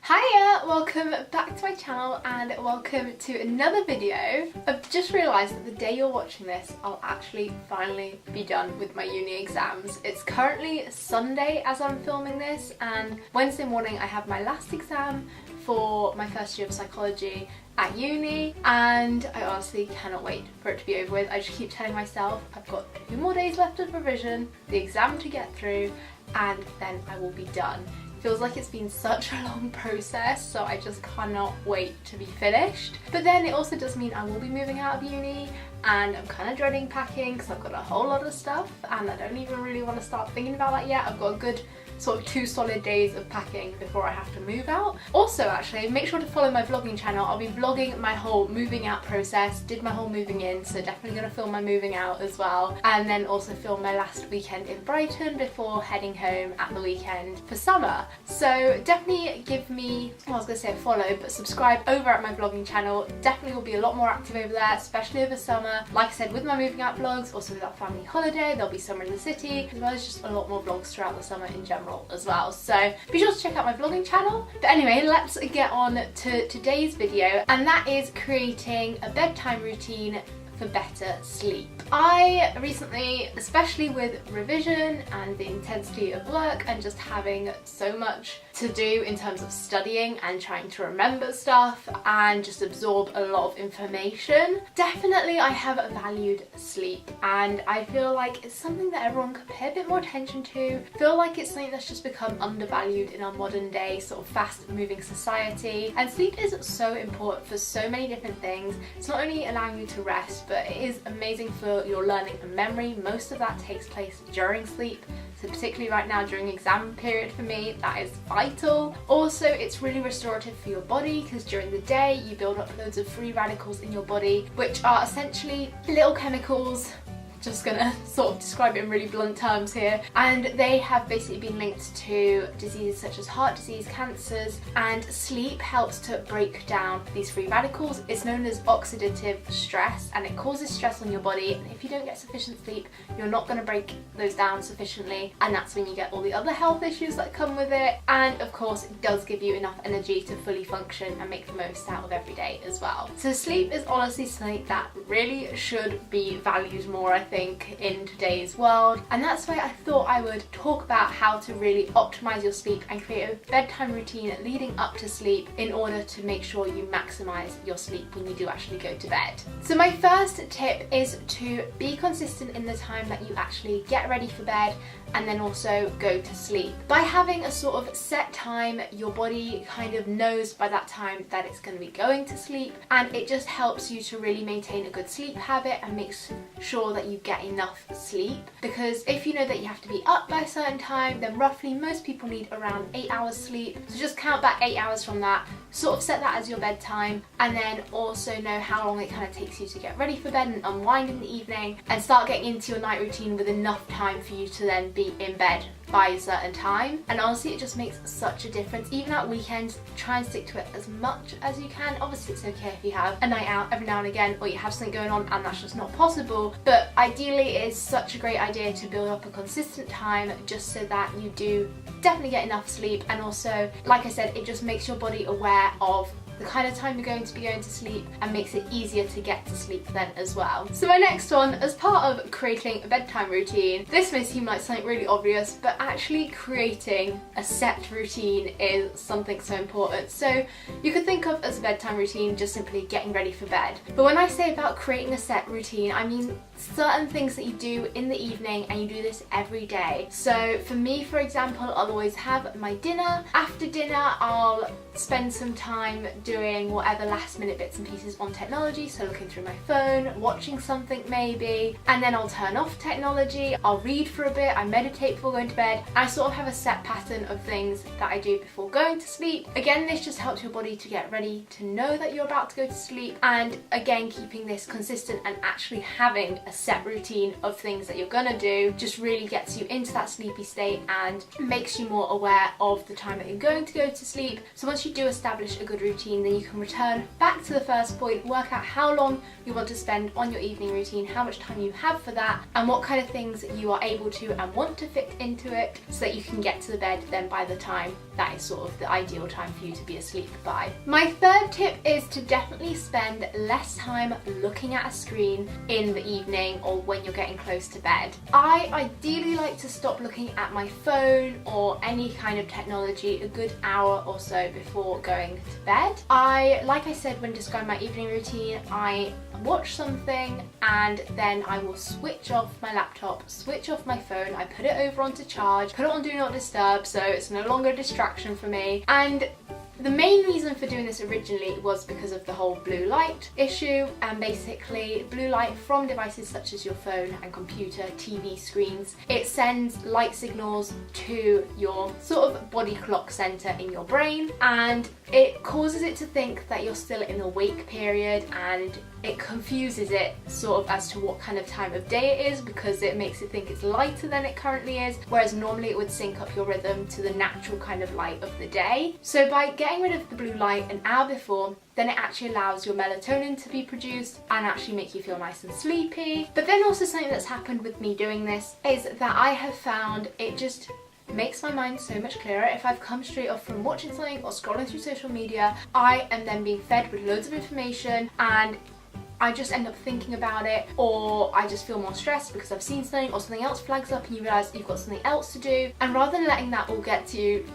Hiya! Welcome back to my channel and welcome to another video. I've just realised that the day you're watching this, I'll actually finally be done with my uni exams. It's currently Sunday as I'm filming this, and Wednesday morning I have my last exam for my first year of psychology at uni, and I honestly cannot wait for it to be over with. I just keep telling myself I've got 2 more days left of revision, the exam to get through, and then I will be done. Feels like it's been such a long process, so I just cannot wait to be finished. But then it also does mean I will be moving out of uni, and I'm kind of dreading packing because I've got a whole lot of stuff and I don't even really want to start thinking about that yet. I've got a good sort of 2 solid days of packing before I have to move out. Also, actually, make sure to follow my vlogging channel. I'll be vlogging my whole moving out process, did my whole moving in, so definitely going to film my moving out as well, and then also film my last weekend in Brighton before heading home at the weekend for summer. So definitely give me, well, I was going to say follow, but subscribe over at my vlogging channel. Definitely will be a lot more active over there, especially over summer. Like I said, with my moving out vlogs, also with our family holiday, there'll be summer in the city, as well as just a lot more vlogs throughout the summer in general as well. So be sure to check out my vlogging channel. But anyway, let's get on to today's video, and that is creating a bedtime routine for better sleep. I recently, especially with revision and the intensity of work and just having so much to do in terms of studying and trying to remember stuff and just absorb a lot of information, definitely I have valued sleep, and I feel like it's something that everyone could pay a bit more attention to. I feel like it's something that's just become undervalued in our modern day sort of fast moving society, and sleep is so important for so many different things. It's not only allowing you to rest, but it is amazing for your learning and memory. Most of that takes place during sleep, so particularly right now during exam period for me, that is vital. Also, it's really restorative for your body because during the day you build up loads of free radicals in your body, which are essentially little chemicals. Just gonna sort of describe it in really blunt terms here, and they have basically been linked to diseases such as heart disease, cancers, and sleep helps to break down these free radicals. It's known as oxidative stress, and it causes stress on your body, and if you don't get sufficient sleep, you're not going to break those down sufficiently, and that's when you get all the other health issues that come with it. And of course, it does give you enough energy to fully function and make the most out of every day as well. So sleep is honestly something that really should be valued more, I think, in today's world, and that's why I thought I would talk about how to really optimize your sleep and create a bedtime routine leading up to sleep in order to make sure you maximize your sleep when you do actually go to bed. So my first tip is to be consistent in the time that you actually get ready for bed and then also go to sleep. By having a sort of set time, your body kind of knows by that time that it's going to be going to sleep, and it just helps you to really maintain a good sleep habit and makes sure that you get enough sleep. Because if you know that you have to be up by a certain time, then roughly most people need around 8 hours sleep. So just count back 8 hours from that, sort of set that as your bedtime, and then also know how long it kind of takes you to get ready for bed and unwind in the evening, and start getting into your night routine with enough time for you to then be in bed by a certain time. And honestly, it just makes such a difference. Even at weekends, try and stick to it as much as you can. Obviously, it's okay if you have a night out every now and again, or you have something going on and that's just not possible, but ideally it is such a great idea to build up a consistent time just so that you do definitely get enough sleep. And also, like I said, it just makes your body aware of the kind of time you're going to be going to sleep and makes it easier to get to sleep then as well. So my next one, as part of creating a bedtime routine, this may seem like something really obvious, but actually creating a set routine is something so important. So you could think of as a bedtime routine just simply getting ready for bed. But when I say about creating a set routine, I mean certain things that you do in the evening, and you do this every day. So for me, for example, I'll always have my dinner. After dinner, I'll spend some time doing whatever last minute bits and pieces on technology, so looking through my phone, watching something maybe, and then I'll turn off technology, I'll read for a bit, I meditate before going to bed. I sort of have a set pattern of things that I do before going to sleep. Again, this just helps your body to get ready to know that you're about to go to sleep, and again, keeping this consistent and actually having a set routine of things that you're gonna do just really gets you into that sleepy state and makes you more aware of the time that you're going to go to sleep. So once you do establish a good routine, then you can return back to the first point, work out how long you want to spend on your evening routine, how much time you have for that, and what kind of things you are able to and want to fit into it so that you can get to the bed then by the time that is sort of the ideal time for you to be asleep by. My third tip is to definitely spend less time looking at a screen in the evening or when you're getting close to bed. I ideally like to stop looking at my phone or any kind of technology a good hour or so before going to bed. Like I said when describing my evening routine, I watch something and then I will switch off my laptop, switch off my phone, I put it over onto charge, put it on do not disturb so it's no longer a distraction for me. And the main reason for doing this originally was because of the whole blue light issue, and basically blue light from devices such as your phone and computer, TV screens, it sends light signals to your sort of body clock center in your brain, and it causes it to think that you're still in the wake period, and it confuses it sort of as to what kind of time of day it is, because it makes it think it's lighter than it currently is, whereas normally it would sync up your rhythm to the natural kind of light of the day. So by getting rid of the blue light an hour before, then it actually allows your melatonin to be produced and actually make you feel nice and sleepy. But then also something that's happened with me doing this is that I have found it just makes my mind so much clearer. If I've come straight off from watching something or scrolling through social media, I am then being fed with loads of information and I just end up thinking about it, or I just feel more stressed because I've seen something or something else flags up and you realise you've got something else to do. And rather than letting that all get to you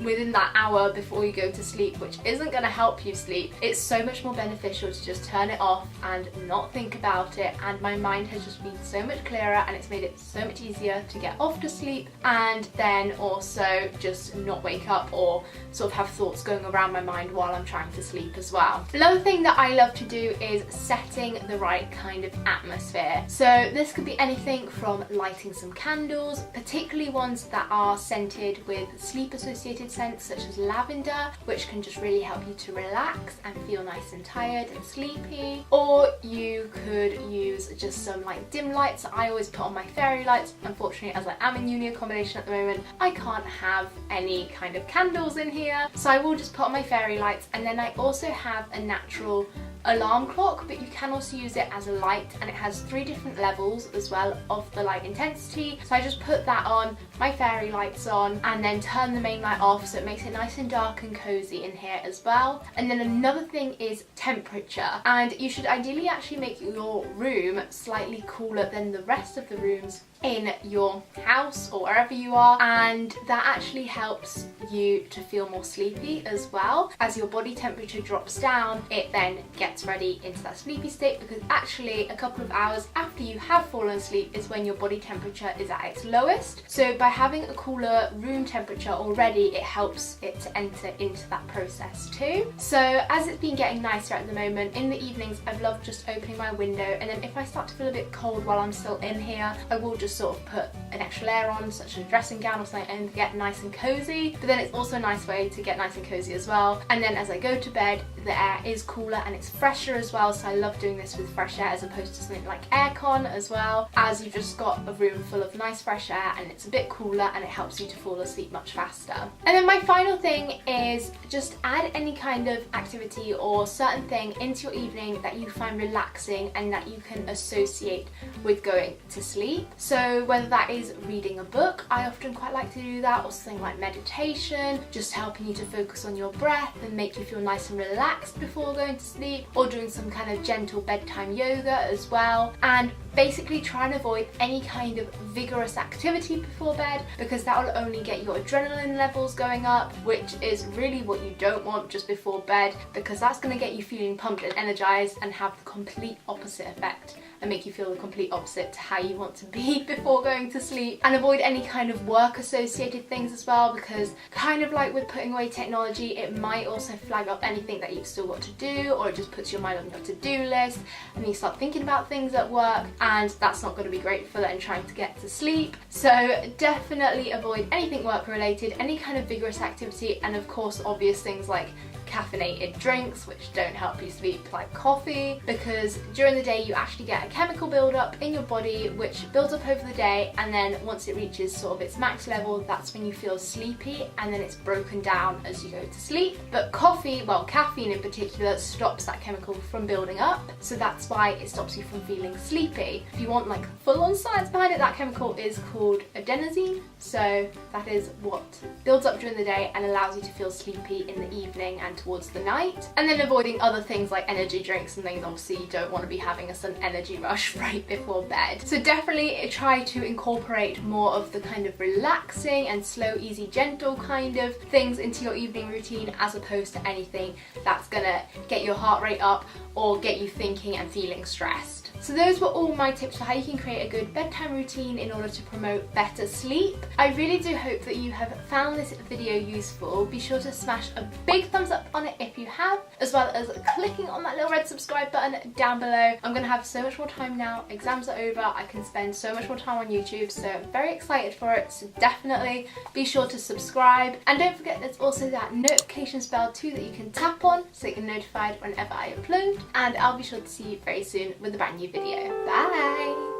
within that hour before you go to sleep, which isn't going to help you sleep, it's so much more beneficial to just turn it off and not think about it. And my mind has just been so much clearer and it's made it so much easier to get off to sleep and then also just not wake up or sort of have thoughts going around my mind while I'm trying to sleep as well. Another thing that I love to do is setting the right kind of atmosphere. So this could be anything from lighting some candles, particularly ones that are scented with sleep associated scents such as lavender, which can just really help you to relax and feel nice and tired and sleepy. Or you could use just some like dim lights. I always put on my fairy lights. Unfortunately, as I am in uni accommodation at the moment, I can't have any kind of candles in here, so I will just put on my fairy lights. And then I also have a natural alarm clock, but you can also use it as a light, and it has 3 different levels as well of the light intensity. So I just put that on, my fairy lights on, and then turn the main light off so it makes it nice and dark and cozy in here as well. And then another thing is temperature, and you should ideally actually make your room slightly cooler than the rest of the rooms in your house or wherever you are, and that actually helps you to feel more sleepy as well. As your body temperature drops down, it then gets ready into that sleepy state, because actually a couple of hours after you have fallen asleep is when your body temperature is at its lowest. So by having a cooler room temperature already, it helps it to enter into that process too. So as it's been getting nicer at the moment, in the evenings I've loved just opening my window, and then if I start to feel a bit cold while I'm still in here, I will just sort of put an extra layer on, such as a dressing gown or something, and get nice and cozy. But then it's also a nice way to get nice and cozy as well. And then as I go to bed, the air is cooler and it's fresher as well, so I love doing this with fresh air as opposed to something like aircon as well, as you've just got a room full of nice fresh air and it's a bit cooler and it helps you to fall asleep much faster. And then my final thing is just add any kind of activity or certain thing into your evening that you find relaxing and that you can associate with going to sleep. So whether that is reading a book, I often quite like to do that, or something like meditation, just helping you to focus on your breath and make you feel nice and relaxed before going to sleep, or doing some kind of gentle bedtime yoga as well. And basically try and avoid any kind of vigorous activity before bed, because that will only get your adrenaline levels going up, which is really what you don't want just before bed, because that's going to get you feeling pumped and energized and have the complete opposite effect and make you feel the complete opposite to how you want to be before going to sleep. And avoid any kind of work associated things as well, because kind of like with putting away technology, it might also flag up anything that you've still got to do, or it just puts your mind on your to-do list and you start thinking about things at work, and that's not going to be great for then trying to get to sleep. So definitely avoid anything work related, any kind of vigorous activity, and of course obvious things like caffeinated drinks which don't help you sleep, like coffee, because during the day you actually get a chemical build-up in your body which builds up over the day, and then once it reaches sort of its max level, that's when you feel sleepy, and then it's broken down as you go to sleep. But coffee, well, caffeine in particular, stops that chemical from building up, so that's why it stops you from feeling sleepy. If you want like full-on science behind it, that chemical is called adenosine, so that is what builds up during the day and allows you to feel sleepy in the evening and towards the night. And then avoiding other things like energy drinks and things, obviously you don't want to be having a sudden energy rush right before bed. So definitely try to incorporate more of the kind of relaxing and slow, easy, gentle kind of things into your evening routine, as opposed to anything that's gonna get your heart rate up or get you thinking and feeling stressed. So those were all my tips for how you can create a good bedtime routine in order to promote better sleep. I really do hope that you have found this video useful. Be sure to smash a big thumbs up on it if you have, as well as clicking on that little red subscribe button down below. I'm going to have so much more time now. Exams are over. I can spend so much more time on YouTube, so I'm very excited for it. So definitely be sure to subscribe. And don't forget there's also that notifications bell too that you can tap on so you get notified whenever I upload. And I'll be sure to see you very soon with a brand new video. Bye!